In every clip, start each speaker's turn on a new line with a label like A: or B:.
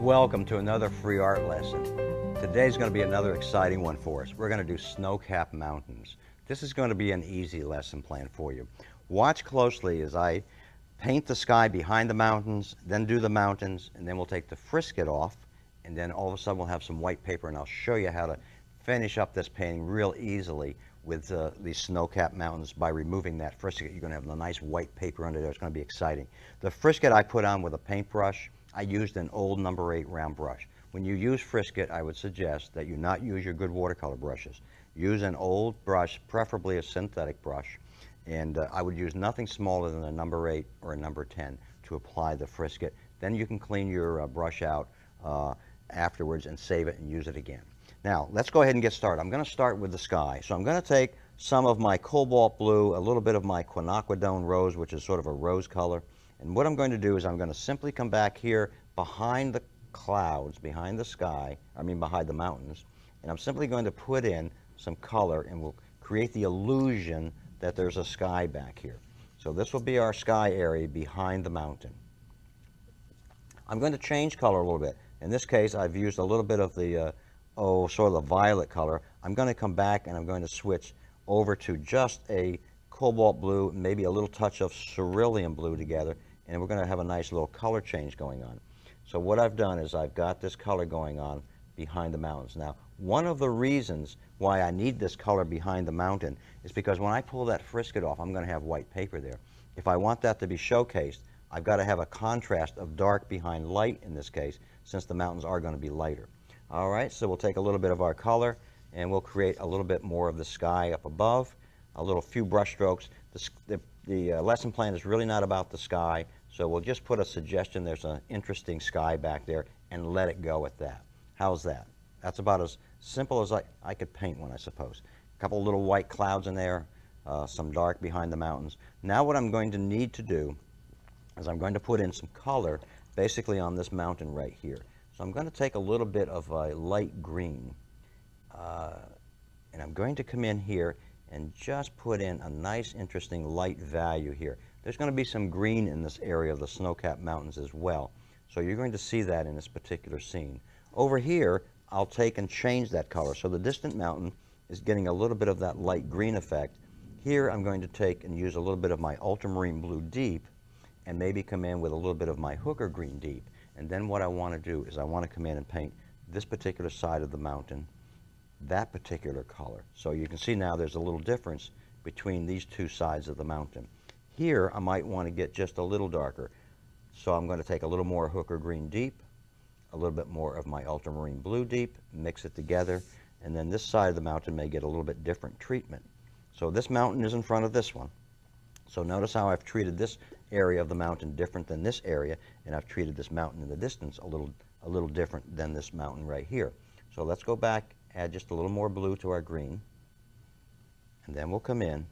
A: Welcome to another free art lesson. Today's going to be another exciting one for us. We're going to do snow-capped mountains. This is going to be an easy lesson plan for you. Watch closely as I paint the sky behind the mountains, then do the mountains, and then we'll take the frisket off, and then all of a sudden we'll have some white paper, and I'll show you how to finish up this painting real easily with these snow-capped mountains by removing that frisket. You're going to have a nice white paper under there. It's going to be exciting. The frisket I put on with a paintbrush. I used an old number 8 round brush. When you use frisket, I would suggest that you not use your good watercolor brushes. Use an old brush, preferably a synthetic brush, and I would use nothing smaller than a number 8 or a number 10 to apply the frisket. Then you can clean your brush out afterwards and save it and use it again. Now, let's go ahead and get started. I'm going to start with the sky. So I'm going to take some of my cobalt blue, a little bit of my quinacridone rose, which is sort of a rose color. And what I'm going to do is I'm going to simply come back here behind the clouds, behind the sky, behind the mountains, and I'm simply going to put in some color and we'll create the illusion that there's a sky back here. So this will be our sky area behind the mountain. I'm going to change color a little bit. In this case, I've used a little bit of the, sort of the violet color. I'm going to come back and I'm going to switch over to just a cobalt blue, maybe a little touch of cerulean blue together, and we're going to have a nice little color change going on. So what I've done is I've got this color going on behind the mountains. Now, one of the reasons why I need this color behind the mountain is because when I pull that frisket off, I'm going to have white paper there. If I want that to be showcased, I've got to have a contrast of dark behind light in this case, since the mountains are going to be lighter. All right, so we'll take a little bit of our color and we'll create a little bit more of the sky up above, a few brush strokes. The lesson plan is really not about the sky, so we'll just put a suggestion there's an interesting sky back there and let it go at that. How's that? That's about as simple as I could paint one, I suppose. A couple little white clouds in there, some dark behind the mountains. Now what I'm going to need to do is I'm going to put in some color basically on this mountain right here. So I'm going to take a little bit of a light green and I'm going to come in here and just put in a nice interesting light value here. There's going to be some green in this area of the snow-capped mountains as well. So you're going to see that in this particular scene. Over here, I'll take and change that color. So the distant mountain is getting a little bit of that light green effect. Here I'm going to take and use a little bit of my ultramarine blue deep and maybe come in with a little bit of my hooker green deep. And then what I want to do is I want to come in and paint this particular side of the mountain that particular color. So you can see now there's a little difference between these two sides of the mountain. Here I might want to get just a little darker. So I'm going to take a little more hooker green deep, a little bit more of my ultramarine blue deep, mix it together, and then this side of the mountain may get a little bit different treatment. So this mountain is in front of this one. So notice how I've treated this area of the mountain different than this area, and I've treated this mountain in the distance a little different than this mountain right here. So let's go back, add just a little more blue to our green, and then we'll come in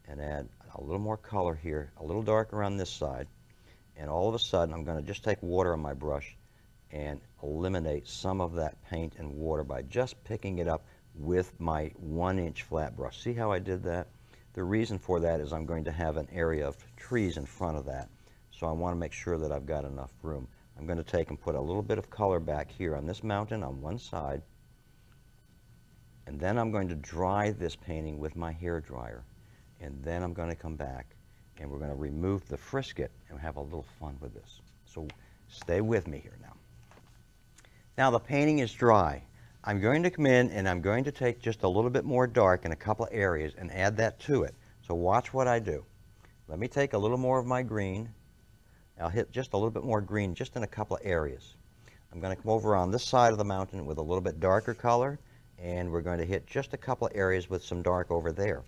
A: and add a little more color here, a little darker on this side, and all of a sudden I'm going to just take water on my brush and eliminate some of that paint and water by just picking it up with my 1-inch flat brush. See how I did that? The reason for that is I'm going to have an area of trees in front of that, so I want to make sure that I've got enough room. I'm going to take and put a little bit of color back here on this mountain on one side, and then I'm going to dry this painting with my hair dryer, and then I'm going to come back and we're going to remove the frisket and have a little fun with this. So stay with me here now. Now the painting is dry. I'm going to come in and I'm going to take just a little bit more dark in a couple of areas and add that to it. So watch what I do. Let me take a little more of my green. I'll hit just a little bit more green just in a couple of areas. I'm going to come over on this side of the mountain with a little bit darker color, and we're going to hit just a couple of areas with some dark over there.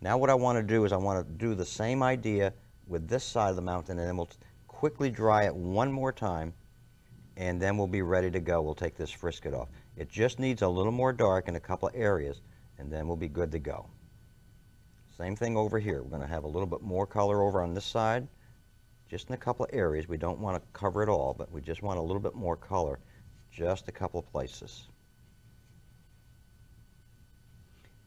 A: Now what I want to do is I want to do the same idea with this side of the mountain, and then we'll quickly dry it one more time, and then we'll be ready to go. We'll take this frisket off. It just needs a little more dark in a couple of areas, and then we'll be good to go. Same thing over here. We're going to have a little bit more color over on this side, just in a couple of areas. We don't want to cover it all, but we just want a little bit more color, just a couple of places.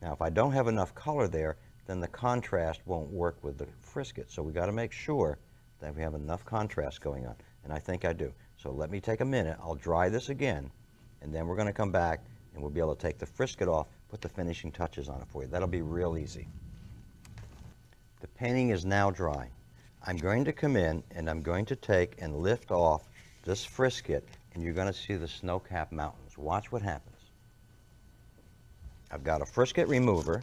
A: Now, if I don't have enough color there, then the contrast won't work with the frisket. So we got to make sure that we have enough contrast going on, and I think I do. So let me take a minute. I'll dry this again, and then we're going to come back and we'll be able to take the frisket off, put the finishing touches on it for you. That'll be real easy. The painting is now dry. I'm going to come in and I'm going to take and lift off this frisket, and you're going to see the snow-capped mountains. Watch what happens. I've got a frisket remover.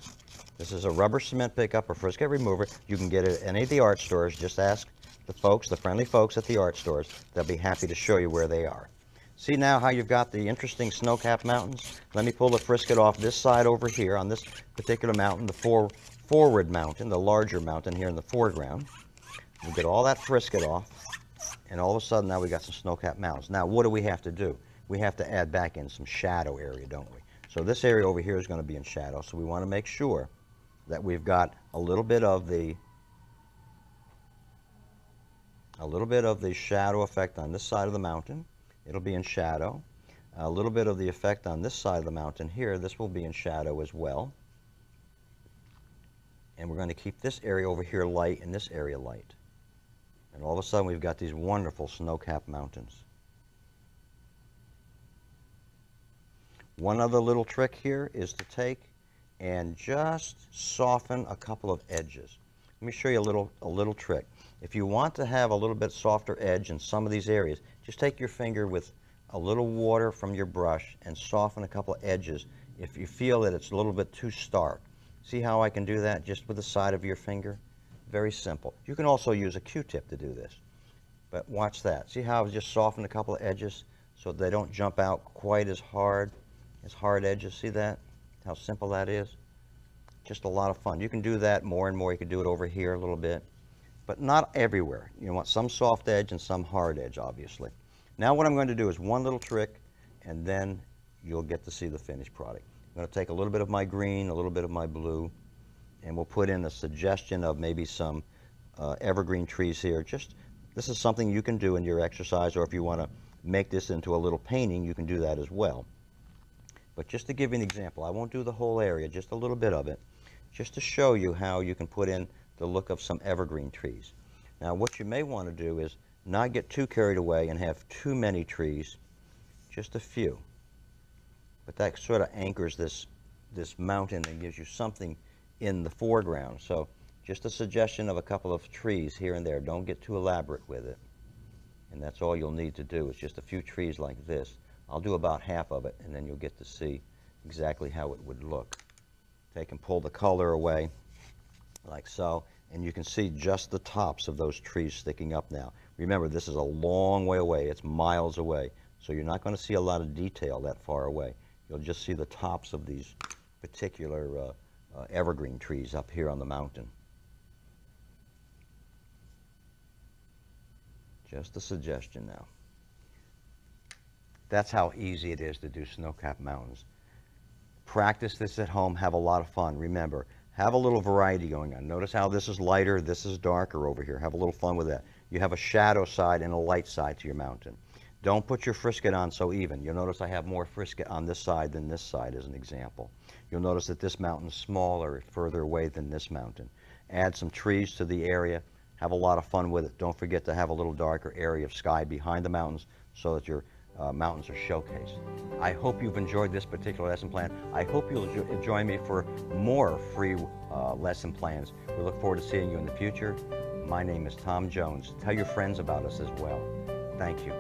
A: This is a rubber cement pickup or frisket remover. You can get it at any of the art stores. Just ask the folks, the friendly folks at the art stores. They'll be happy to show you where they are. See now how you've got the interesting snow-capped mountains? Let me pull the frisket off this side over here on this particular mountain, the forward mountain, the larger mountain here in the foreground. We'll get all that frisket off, and all of a sudden now we got some snow-capped mountains. Now what do we have to do? We have to add back in some shadow area, don't we? So this area over here is going to be in shadow, so we want to make sure that we've got a little bit of the shadow effect on this side of the mountain. It'll be in shadow. A little bit of the effect on this side of the mountain here. This will be in shadow as well. And we're going to keep this area over here light and this area light. And all of a sudden we've got these wonderful snow-capped mountains. One other little trick here is to take and just soften a couple of edges. Let me show you a little trick. If you want to have a little bit softer edge in some of these areas, just take your finger with a little water from your brush and soften a couple of edges if you feel that it's a little bit too stark. See how I can do that just with the side of your finger? Very simple. You can also use a Q-tip to do this. But watch that. See how I've just softened a couple of edges so they don't jump out quite as hard edges? See that? How simple that is? Just a lot of fun. You can do that more and more. You can do it over here a little bit, but not everywhere. You want some soft edge and some hard edge, obviously. Now what I'm going to do is one little trick, and then you'll get to see the finished product. I'm going to take a little bit of my green, a little bit of my blue, and we'll put in a suggestion of maybe some evergreen trees here. This is something you can do in your exercise, or if you want to make this into a little painting, you can do that as well. But just to give you an example, I won't do the whole area, just a little bit of it, just to show you how you can put in the look of some evergreen trees. Now what you may want to do is not get too carried away and have too many trees, just a few. But that sort of anchors this mountain and gives you something in the foreground. So just a suggestion of a couple of trees here and there. Don't get too elaborate with it. And that's all you'll need to do. It's just a few trees like this. I'll do about half of it, and then you'll get to see exactly how it would look. Take and pull the color away, like so, and you can see just the tops of those trees sticking up now. Remember, this is a long way away. It's miles away, so you're not going to see a lot of detail that far away. You'll just see the tops of these particular evergreen trees up here on the mountain. Just a suggestion now. That's how easy it is to do snow-capped mountains. Practice this at home. Have a lot of fun. Remember, have a little variety going on. Notice how this is lighter, this is darker over here. Have a little fun with that. You have a shadow side and a light side to your mountain. Don't put your frisket on so even. You'll notice I have more frisket on this side than this side as an example. You'll notice that this mountain's smaller, further away than this mountain. Add some trees to the area. Have a lot of fun with it. Don't forget to have a little darker area of sky behind the mountains so that your mountains are showcased. I hope you've enjoyed this particular lesson plan. I hope you'll join me for more free lesson plans. We look forward to seeing you in the future. My name is Tom Jones. Tell your friends about us as well. Thank you.